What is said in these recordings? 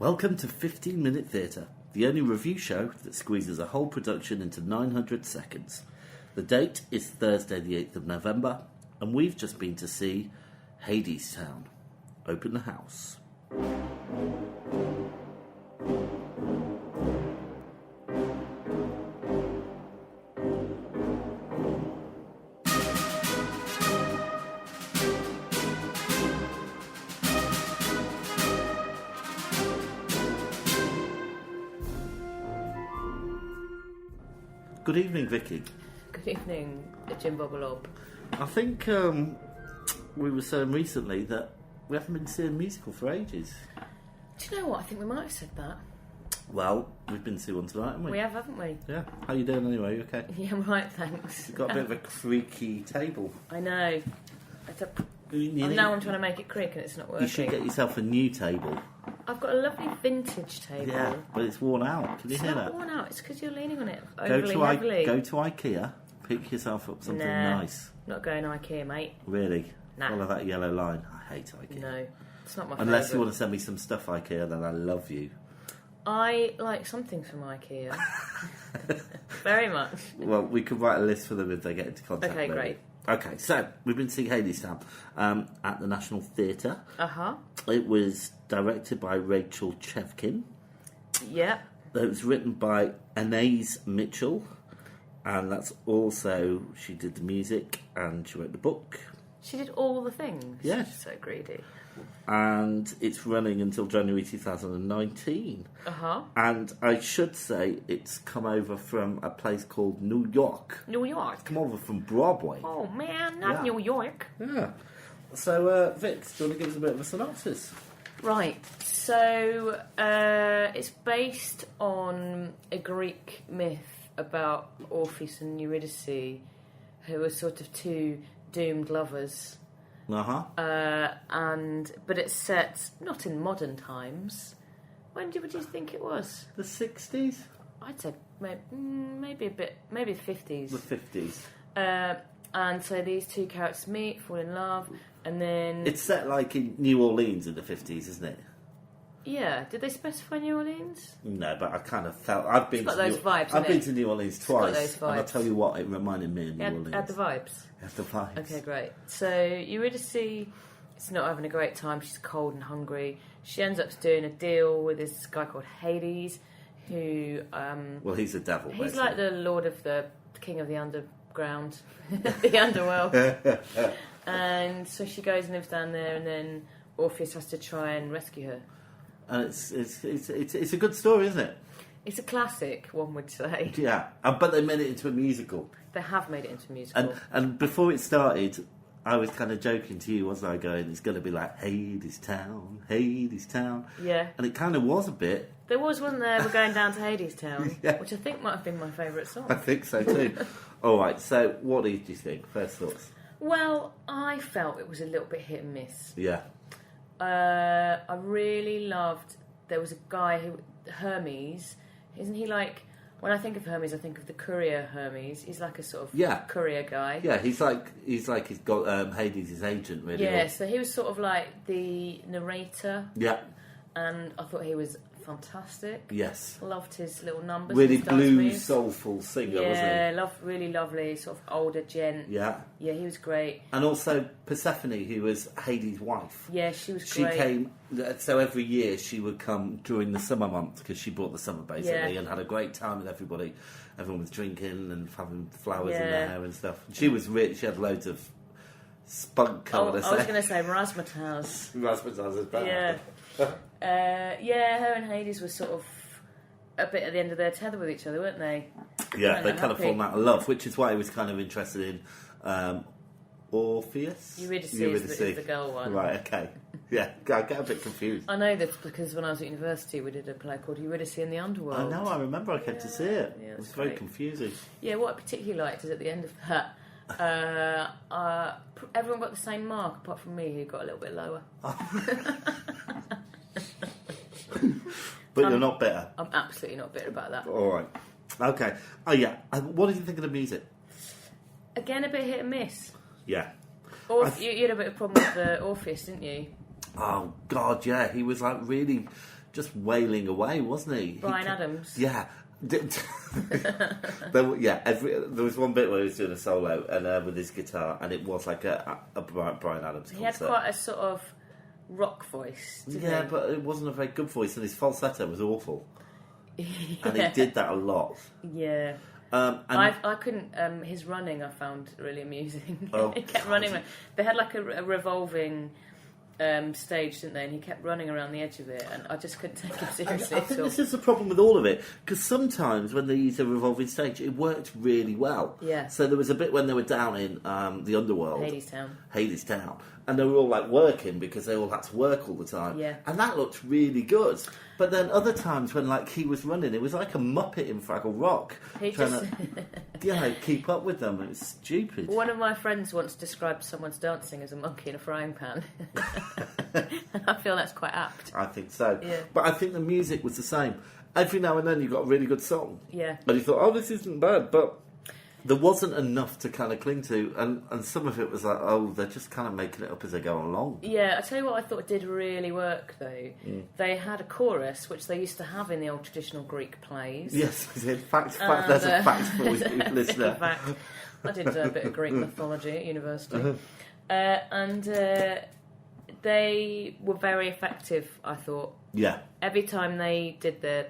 Welcome to 15 Minute Theatre, the only review show that squeezes a whole production into 900 seconds. The date is Thursday the 8th of November, and we've just been to see Hades Town. Open the house. Good evening, Vicky. Good evening, Jim Bobbleob. I think we were saying recently that we haven't been seeing a musical for ages. Do you know what? I think we might have said that. Well, we've been to see one tonight, haven't we? We have, haven't we? Yeah. How you doing anyway? You okay? Yeah, I'm right, thanks. You've got a bit of a creaky table. I know. Now I'm trying to make it creak and it's not working. You should get yourself a new table. I've got a lovely vintage table. Yeah, but it's worn out. Can you hear that? It's not worn out. It's because you're leaning on it overly heavily. Go to IKEA, pick yourself up something nice. Not going IKEA, mate. Really? Nah. Follow that yellow line. I hate IKEA. No, it's not my Unless favourite. you want to send me some stuff IKEA, then I love you. I like some things from IKEA. Very much. Well, we could write a list for them if they get into contact. Okay, maybe. great. Okay, so we've been seeing Hades Town at the National Theatre. Uh-huh. It was directed by Rachel Chevkin. Yeah. It was written by Anais Mitchell, and that's also, she did the music and she wrote the book. She did all the things. Yeah. She's so greedy. And it's running until January 2019. Uh-huh. And I should say it's come over from a place called New York. New York. It's come over from Broadway. Oh, man, not New York. Yeah. So, Vic, do you want to give us a bit of a synopsis? Right, so it's based on a Greek myth about Orpheus and Eurydice, who are sort of two doomed lovers. Uh-huh. But it's set not in modern times. When would you think it was? The 60s? I'd say maybe the 50s. The 50s. And so these two characters meet, fall in love, and then... It's set like in New Orleans in the 50s, isn't it? Yeah. Did they specify New Orleans? No, but I kind of felt... I've been got those vibes, I've been innit? to New Orleans Got twice, those vibes. and I'll tell you what, it reminded me of New Orleans. Had the vibes? Had the vibes. Okay, great. So Eurydice is not having a great time. She's cold and hungry. She ends up doing a deal with this guy called Hades, who... well, he's a devil, he's basically. like the lord of the king of the underground, the underworld. And so she goes and lives down there, and then Orpheus has to try and rescue her. And it's a good story, isn't it? It's a classic, one would say. Yeah, but they made it into a musical. They have made it into a musical. And before it started, I was kind of joking to you, wasn't I, going, it's going to be like Hades Town, Hades Town. Yeah. And it kind of was a bit. There wasn't there? We're going down to Hades Town, Yeah. which I think might have been my favourite song. I think so too. All right, so what did you think? First thoughts? Well, I felt it was a little bit hit and miss. Yeah. I really loved... There was a guy who... Hermes. Isn't he like... When I think of Hermes, I think of the courier Hermes. He's like a sort of courier guy. Yeah, he's got Hades' agent, really. Yeah, so he was sort of like the narrator. Yeah. And I thought he was fantastic. Yes. Loved his little numbers. Really his dance blue, moves. soulful singer, wasn't he? Yeah, really lovely, sort of older gent. Yeah. Yeah, he was great. And also Persephone, who was Hades' wife. Yeah, she was She great. came, so every year she would come during the summer months because she brought the summer basically and had a great time with everybody. Everyone was drinking and having flowers in their hair and stuff. She was rich, she had loads of spunk, I was going to say razzmatazz. Razzmatazz is better. Yeah. Her and Hades were sort of a bit at the end of their tether with each other, weren't they? Yeah, they kind of fallen out of love, which is why he was kind of interested in Orpheus? Eurydice is the girl one. Right, okay. Yeah, I get a bit confused. I know that because when I was at university we did a play called Eurydice in the Underworld. I know, I remember I came to see it. Yeah, it was great. very confusing. Yeah, what I particularly liked is at the end of that, everyone got the same mark apart from me, who got a little bit lower. But you're not bitter. I'm absolutely not bitter about that. All right. Okay. Oh, yeah. What did you think of the music? Again, a bit hit and miss. Yeah. You had a bit of a problem with Orpheus, didn't you? Oh, God, yeah. He was, like, really just wailing away, wasn't he? Brian Adams. Yeah. There was one bit where he was doing a solo and with his guitar, and it was like a Brian Adams concert. He had quite a sort of rock voice, didn't he? But it wasn't a very good voice, and his falsetto was awful. Yeah. And he did that a lot. Yeah. I couldn't. His running I found really amusing. He kept running. They had like a revolving stage, didn't they? And he kept running around the edge of it, and I just couldn't take him seriously. I think this is the problem with all of it, because sometimes when they use a revolving stage, it worked really well. Yeah. So there was a bit when they were down in the underworld, Hades Town, and they were all like working because they all had to work all the time. Yeah. And that looked really good. But then other times when like he was running, it was like a Muppet in Fraggle Rock, trying to keep up with them. It was stupid. One of my friends once described someone's dancing as a monkey in a frying pan. And I feel that's quite apt. I think so. Yeah. But I think the music was the same. Every now and then you got a really good song. Yeah. And you thought, oh, this isn't bad, but there wasn't enough to kind of cling to, and some of it was like, oh, they're just kind of making it up as they go along. Yeah, I tell you what I thought did really work, though. They had a chorus, which they used to have in the old traditional Greek plays. Yes, in fact, there's a fact for you listener. In fact, I did a bit of Greek mythology at university. And they were very effective, I thought. Yeah. Every time they did their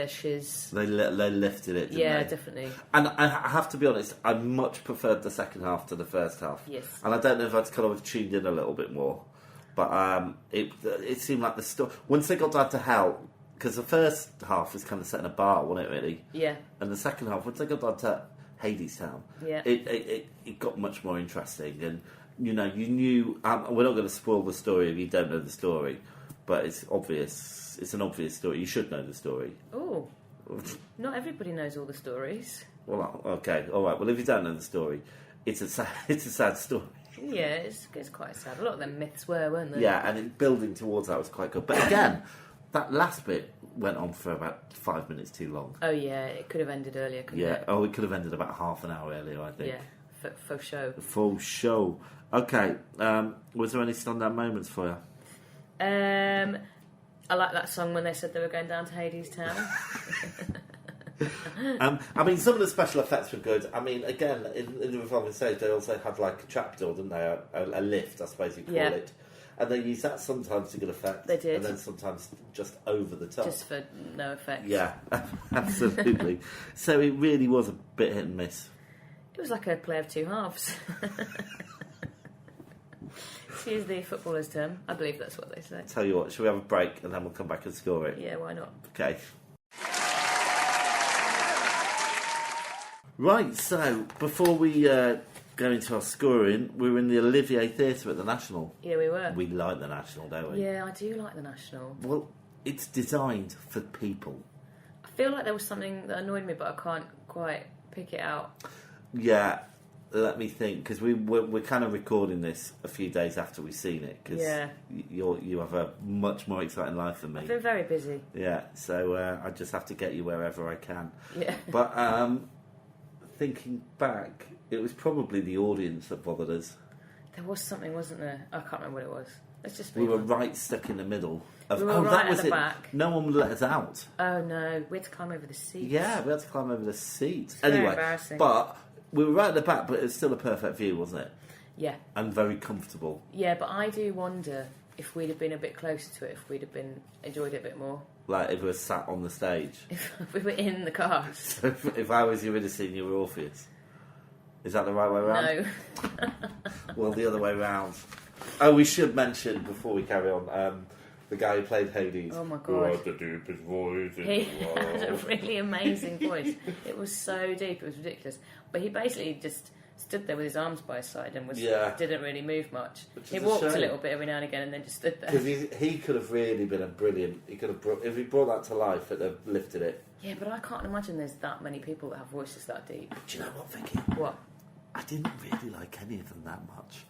shiz. They lifted it, didn't yeah, they? Definitely. And I have to be honest, I much preferred the second half to the first half. Yes. And I don't know if I'd kind of tuned in a little bit more. But it seemed like the story... Once they got down to hell, because the first half was kind of set in a bar, wasn't it, really? Yeah. And the second half, once they got down to Hades Town, it got much more interesting. And, you knew... we're not going to spoil the story if you don't know the story, but it's obvious... It's an obvious story. You should know the story. Oh, not everybody knows all the stories. Well, okay, all right. Well, if you don't know the story, it's a sad story. Yeah, it's quite sad. A lot of them myths weren't they? Yeah, and building towards that was quite good. But again, that last bit went on for about 5 minutes too long. Oh yeah, it could have ended earlier. Couldn't it? Oh, it could have ended about half an hour earlier, I think. Yeah, faux show. Faux show. Okay. Was there any standout moments for you? I like that song when they said they were going down to Hades Town. I mean, some of the special effects were good. I mean, again, in the revolving stage, they also had like a trapdoor, didn't they? A lift, I suppose you'd call it. And they used that sometimes to good effect. They did. And then sometimes just over the top. Just for no effect. Yeah, absolutely. So it really was a bit hit and miss. It was like a play of two halves. To use the footballer's term, I believe that's what they say. Tell you what, shall we have a break and then we'll come back and score it? Yeah, why not? Okay. Right, so before we go into our scoring, we were in the Olivier Theatre at the National. Yeah, we were. We like the National, don't we? Yeah, I do like the National. Well, it's designed for people. I feel like there was something that annoyed me, but I can't quite pick it out. Yeah, let me think, because we're kind of recording this a few days after we've seen it, because you have a much more exciting life than me. I've been very busy. Yeah, so I just have to get you wherever I can. Yeah. But thinking back, it was probably the audience that bothered us. There was something, wasn't there? I can't remember what it was. Let's just. We were right stuck in the middle. We were right at the back. No one would let us out. Oh no, we had to climb over the seats. Yeah, we had to climb over the seats. It's very embarrassing. But we were right at the back, but it was still a perfect view, wasn't it? Yeah. And very comfortable. Yeah, but I do wonder if we'd have been a bit closer to it, if we'd have enjoyed it a bit more. Like if we were sat on the stage. If we were in the cars. So if I was Eurydice and you were Orpheus. Is that the right way around? No. Well, the other way round. Oh, we should mention, before we carry on, the guy who played Hades. Oh my God. Who had the deepest voice in He the world. had a really amazing voice. It was so deep, it was ridiculous. But he basically just stood there with his arms by his side and didn't really move much. He walked a little bit every now and again and then just stood there. Because he could have really been a brilliant... He could have if he brought that to life, it'd have lifted it. Yeah, but I can't imagine there's that many people that have voices that deep. Do you know what, Vicky? What? I didn't really like any of them that much.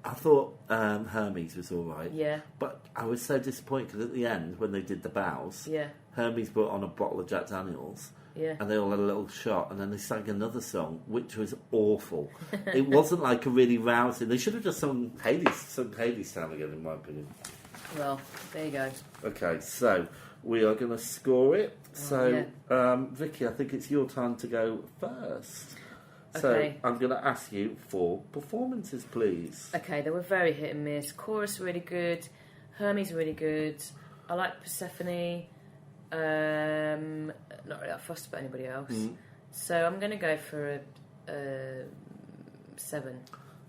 I thought Hermes was all right. Yeah. But I was so disappointed because at the end, when they did the bows, Hermes brought on a bottle of Jack Daniels. Yeah. And they all had a little shot, and then they sang another song, which was awful. It wasn't like a really rousing. They should have just sung Hades Town again, in my opinion. Well, there you go. Okay, so we are going to score it. Vicky, I think it's your time to go first. Okay. So I'm going to ask you for performances, please. Okay, they were very hit and miss. Chorus really good. Hermes really good. I like Persephone. Not really that fussed about anybody else. So I'm going to go for a 7.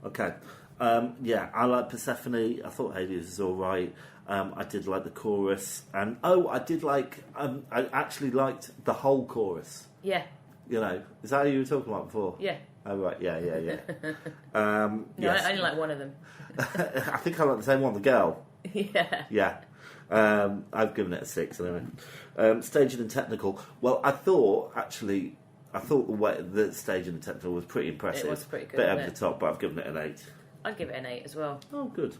Okay. I like Persephone. I thought Hades was all right. I did like the chorus. And, I did like... I actually liked the whole chorus. Yeah. You know, is that who you were talking about before? Yeah. Oh, right, yeah. No, yes. I only like one of them. I think I like the same one, the girl. Yeah. Yeah. I've given it a 6 anyway. Staging and technical. Well, I thought the way the staging and technical was pretty impressive. It was pretty good. Bit over the top, but I've given it an 8. I'd give it an 8 as well. Oh, good.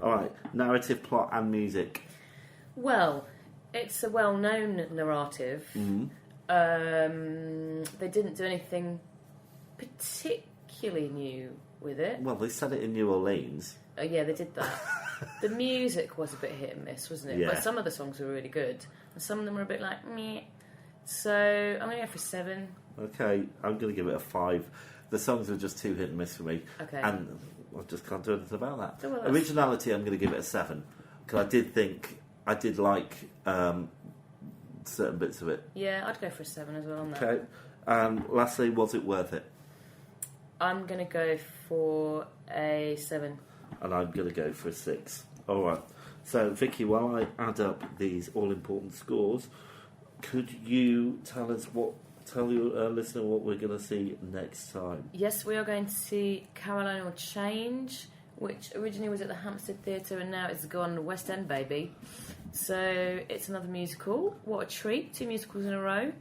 All right. Narrative, plot, and music. Well, it's a well-known narrative. They didn't do anything particularly new with it. Well, they said it in New Orleans. Oh, yeah, they did that. The music was a bit hit and miss, wasn't it? Yeah. But some of the songs were really good, and some of them were a bit like meh. So I'm going to go for 7. Okay, I'm going to give it a 5. The songs were just too hit and miss for me. Okay. And I just can't do anything about that. Oh, well, Originality, I'm going to give it a 7. Because I did like certain bits of it. Yeah, I'd go for a 7 as well on that. Okay. And lastly, was it worth it? I'm going to go for a 7. And I'm going to go for a 6. All right. So, Vicky, while I add up these all-important scores, could you tell your listener what we're going to see next time? Yes, we are going to see Caroline or Change, which originally was at the Hampstead Theatre and now it's gone West End, baby. So it's another musical. What a treat. 2 musicals in a row.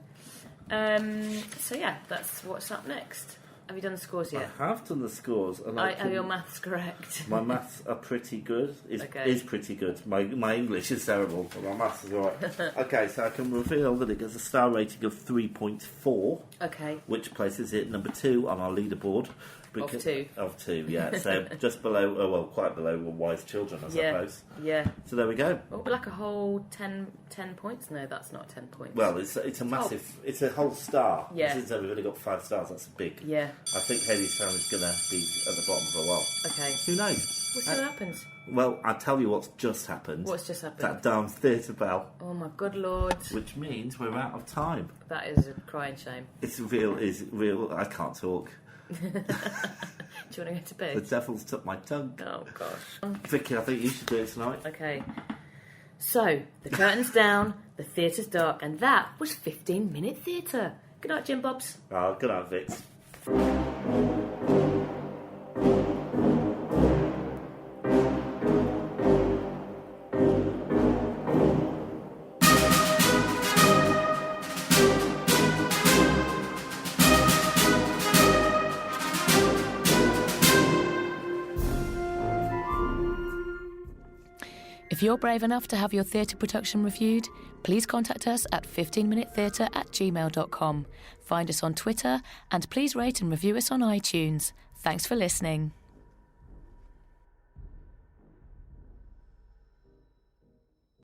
So yeah, that's what's up next. Have you done the scores yet? I have done the scores. And Are your maths correct? My maths are pretty good. Okay. Is pretty good. My English is terrible, but my maths is all right. Okay, so I can reveal that it gets a star rating of 3.4. Okay. Which places it number 2 on our leaderboard. Of 2, yeah. So just below, quite below Wise Children, I suppose. Yeah. So there we go. Well, like a whole 10 points? No, that's not 10 points. Well, it's a massive... It's a whole star. Yeah. Since we've only got 5 stars, that's big. Yeah. I think Hades Town is going to be at the bottom for a while. Okay. Who knows? We'll see what happens. Well, I'll tell you what's just happened. What's just happened? That damn theatre bell. Oh, my good Lord. Which means we're out of time. That is a crying shame. It's real. I can't talk. Do you want to go to bed? The devil's took my tongue. Oh, gosh. Vicky, I think you should do it tonight. Okay. So, the curtain's down, the theatre's dark, and that was 15-minute theatre. Good night, Jim Bobs. Oh, good night, Vic. If you're brave enough to have your theatre production reviewed, please contact us at 15minutetheatre@gmail.com. Find us on Twitter and please rate and review us on iTunes. Thanks for listening.